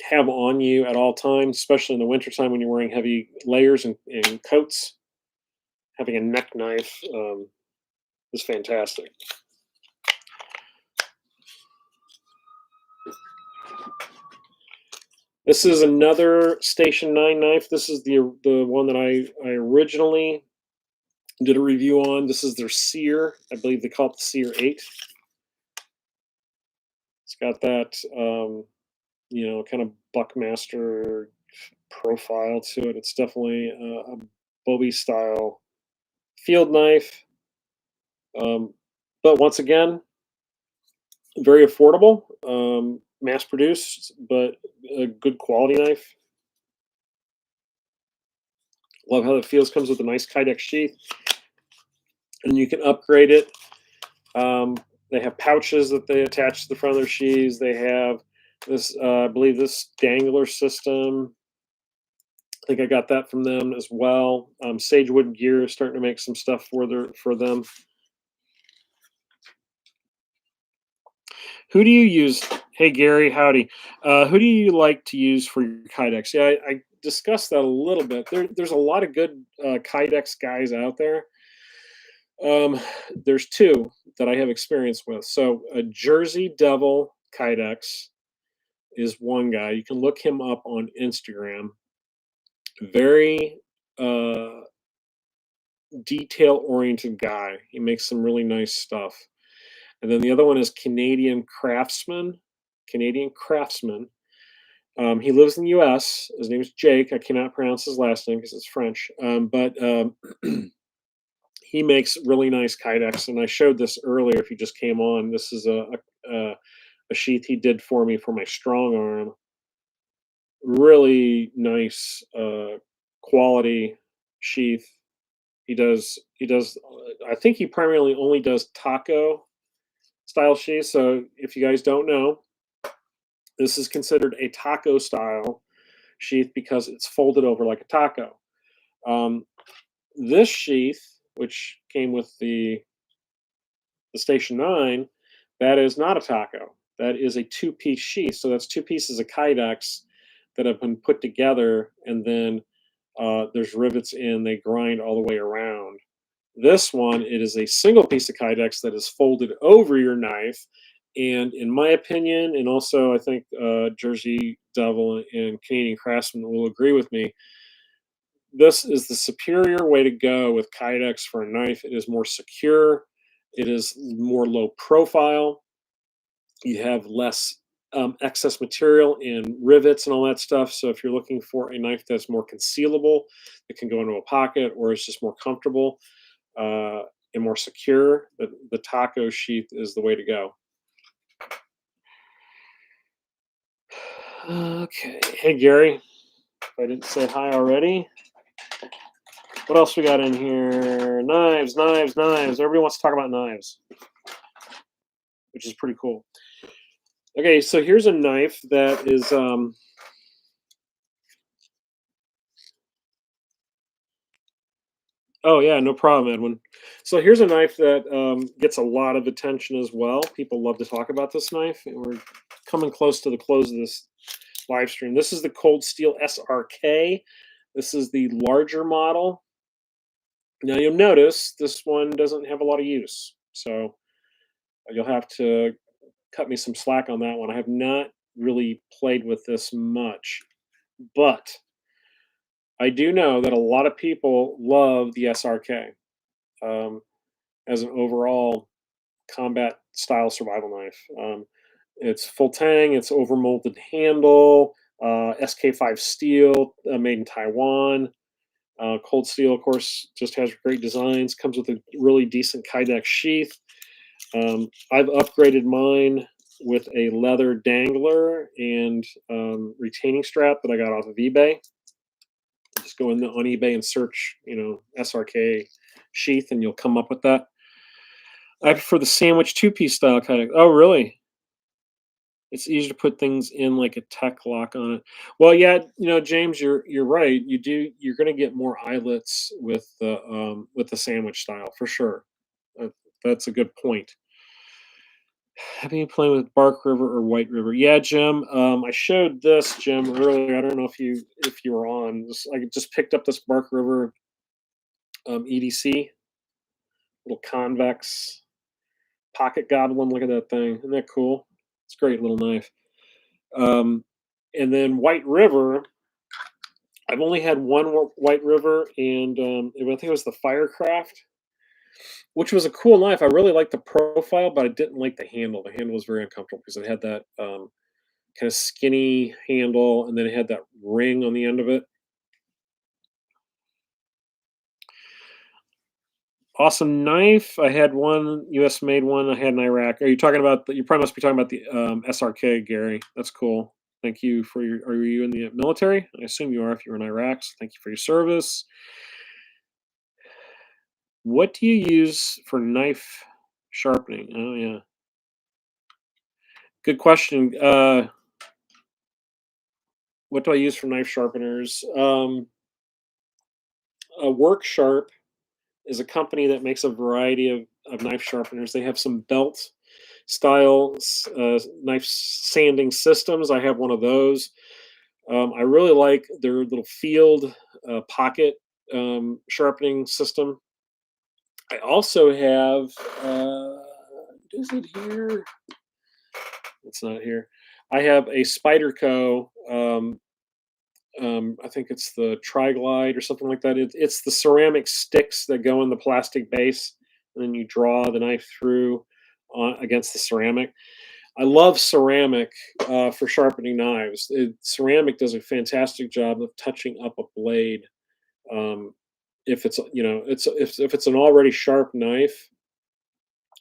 have on you at all times, especially in the wintertime when you're wearing heavy layers and coats. Having a neck knife is fantastic. This is another Station 9 knife. This is the one that I originally did a review on. This is their Sear. I believe they call it the Sear 8. It's got that, you know, kind of Buckmaster profile to it. It's definitely a Bobby style field knife. But once again, very affordable, mass produced, but a good quality knife. Love how it feels. Comes with a nice Kydex sheath, and you can upgrade it. They have pouches that they attach to the front of their sheaths. They have this, I believe, this dangler system. I think I got that from them as well. Sagewood Gear is starting to make some stuff for them. Who do you use? Hey Gary, howdy. Who do you like to use for your Kydex? Yeah, I discussed that a little bit. There's a lot of good Kydex guys out there. There's two that I have experience with. So a Jersey Devil Kydex is one guy. You can look him up on Instagram. Very detail oriented guy. He makes some really nice stuff. And then the other one is Canadian Craftsman. Canadian Craftsman. He lives in the U.S. His name is Jake. I cannot pronounce his last name because it's French. But he makes really nice kydex, and I showed this earlier. If you just came on, this is a sheath he did for me for my strong arm. Really nice quality sheath. He does. I think he primarily only does taco style sheath. So if you guys don't know, this is considered a taco style sheath because it's folded over like a taco. Um, this sheath, which came with the Station 9, that is not a taco. That is a two-piece sheath. So that's two pieces of kydex that have been put together, and then there's rivets in. They grind all the way around. This one, it is a single piece of kydex that is folded over your knife. And in my opinion, and also I think Jersey Devil and Canadian Craftsman will agree with me, this is the superior way to go with kydex for a knife. It is more secure. It is more low profile. You have less excess material and rivets and all that stuff. So if you're looking for a knife that's more concealable, it can go into a pocket, or it's just more comfortable and more secure, the taco sheath is the way to go. Okay. Hey, Gary. If I didn't say hi already. What else we got in here? Knives, knives, knives. Everybody wants to talk about knives, which is pretty cool. Okay, so here's a knife that is oh yeah, no problem, Edwin. So here's a knife that gets a lot of attention as well. People love to talk about this knife, and we're coming close to the close of this live stream. This is the Cold Steel SRK. This is the larger model. Now you'll notice this one doesn't have a lot of use, so you'll have to cut me some slack on that one. I have not really played with this much, but I do know that a lot of people love the SRK as an overall combat style survival knife. It's full tang, it's over molded handle, SK5 steel, made in Taiwan. Cold Steel, of course, just has great designs. Comes with a really decent kydex sheath. I've upgraded mine with a leather dangler and retaining strap that I got off of eBay. Just go on eBay and search, SRK sheath, and you'll come up with that. I prefer the sandwich two-piece style kydex. Oh, really? It's easy to put things in like a tech lock on it. Well, yeah, James, you're right. You're going to get more eyelets with the sandwich style for sure. Uh, that's a good point. Have you played with Bark River or White River? Yeah, Jim. I showed this, Jim, earlier. I don't know if you were on. I just picked up this Bark River EDC, little convex pocket goblin. Look at that thing. Isn't that cool? It's a great little knife. Um, and then White River. I've only had one White River, and I think it was the Firecraft, which was a cool knife. I really liked the profile, but I didn't like the handle. The handle was very uncomfortable because it had that kind of skinny handle, and then it had that ring on the end of it. Awesome knife. I had one U.S. made one. I had in Iraq. Are you talking about? You probably must be talking about the SRK, Gary. That's cool. Thank you for your. Are you in the military? I assume you are. If you're in Iraq, so thank you for your service. What do you use for knife sharpening? Oh yeah, good question. What do I use for knife sharpeners? Work Sharp is a company that makes a variety of knife sharpeners. They have some belt style knife sanding systems. I have one of those. I really like their little field pocket sharpening system. I also have. Is it here? It's not here. I have a Spyderco. I think it's the Triglide or something like that. It's the ceramic sticks that go in the plastic base, and then you draw the knife through against the ceramic. I love ceramic for sharpening knives. Ceramic does a fantastic job of touching up a blade. Um, if it's if it's an already sharp knife,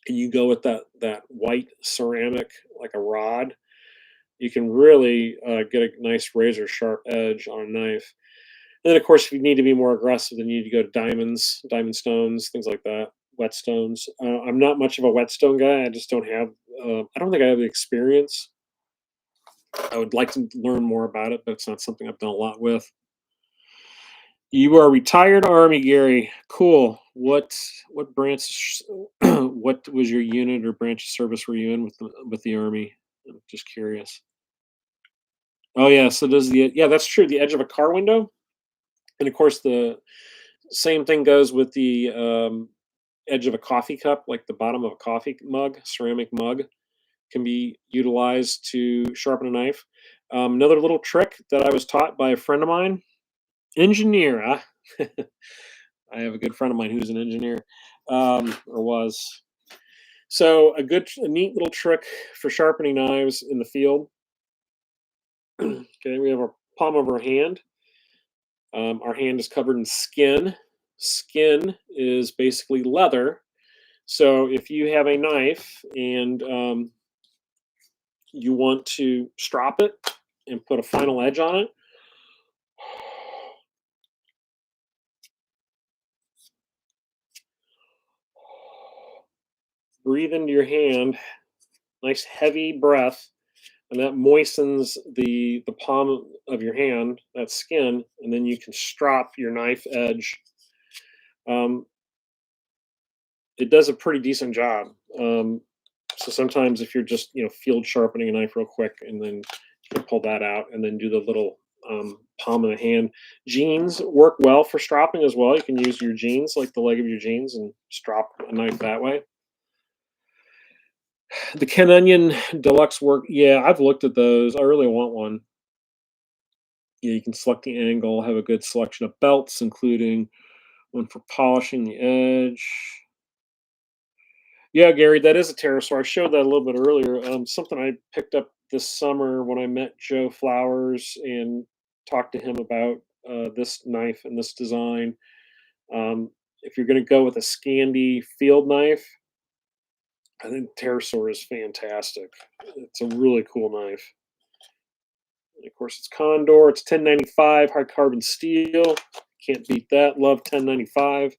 and you go with that white ceramic like a rod, you can really get a nice razor sharp edge on a knife. And then, of course, if you need to be more aggressive, then you need to go to diamonds, diamond stones, things like that, whetstones. I'm not much of a whetstone guy. I just don't have. I don't think I have the experience. I would like to learn more about it, but it's not something I've done a lot with. You are retired Army, Gary. Cool. What branch? What was your unit or branch of service were you in with the Army? I'm just curious. Oh yeah, so does the yeah, that's true. The edge of a car window, and of course the same thing goes with the edge of a coffee cup, like the bottom of a coffee mug, ceramic mug, can be utilized to sharpen a knife. Another little trick that I was taught by a friend of mine, engineer. I have a good friend of mine who's an engineer, or was. So a neat little trick for sharpening knives in the field. Okay, we have our palm of our hand. Our hand is covered in skin. Skin is basically leather. So if you have a knife and you want to strop it and put a final edge on it, breathe into your hand, nice heavy breath, and that moistens the palm of your hand, that skin, and then you can strop your knife edge. Um, it does a pretty decent job. So sometimes if you're just field sharpening a knife real quick, and then you can pull that out, and then do the little palm of the hand. Jeans work well for stropping as well. You can use your jeans, like the leg of your jeans, and strop a knife that way. The Ken Onion Deluxe work. Yeah, I've looked at those. I really want one. Yeah, you can select the angle, have a good selection of belts, including one for polishing the edge. Yeah, Gary, that is a pterosaur. I showed that a little bit earlier. Something I picked up this summer when I met Joe Flowers and talked to him about this knife and this design. If you're going to go with a Scandi field knife, I think pterosaur is fantastic. It's a really cool knife. And of course, it's Condor. It's 1095 high carbon steel. Can't beat that. Love 1095.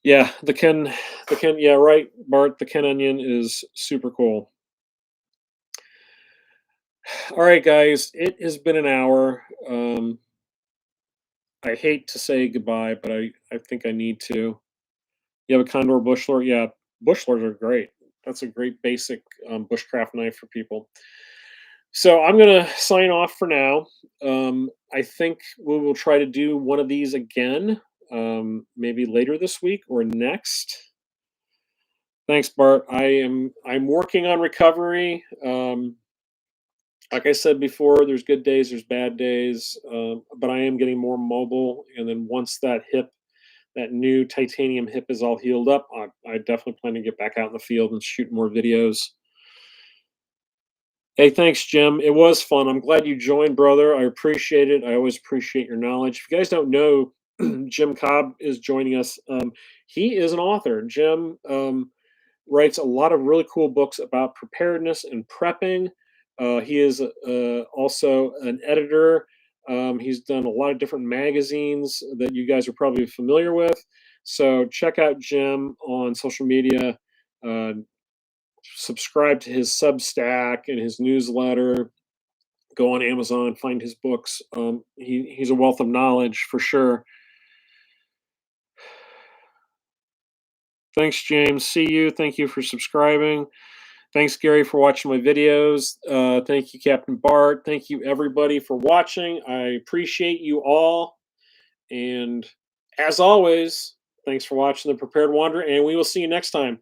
Yeah, the Ken. Yeah, right, Bart. The Ken Onion is super cool. All right, guys, it has been an hour. I hate to say goodbye, but I think I need to. You have a Condor bush lore? Yeah, bush lures are great. That's a great basic bushcraft knife for people. So I'm gonna sign off for now. I think we will try to do one of these again, maybe later this week or next. Thanks, Bart. I'm working on recovery. Like I said before, there's good days, there's bad days, but I am getting more mobile. And then once that new titanium hip is all healed up, I definitely plan to get back out in the field and shoot more videos. Hey, thanks, Jim. It was fun. I'm glad you joined, brother. I appreciate it. I always appreciate your knowledge. If you guys don't know, Jim Cobb is joining us. He is an author. Jim writes a lot of really cool books about preparedness and prepping. He is also an editor. He's done a lot of different magazines that you guys are probably familiar with. So check out Jim on social media. Uh, Subscribe to his Substack and his newsletter. Go on Amazon, find his books. He's a wealth of knowledge for sure. Thanks, James. See you. Thank you for subscribing. Thanks, Gary, for watching my videos. Thank you, Captain Bart. Thank you, everybody, for watching. I appreciate you all. And as always, thanks for watching The Prepared Wanderer, and we will see you next time.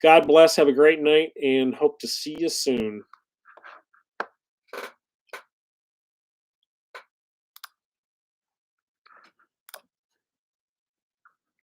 God bless. Have a great night, and hope to see you soon.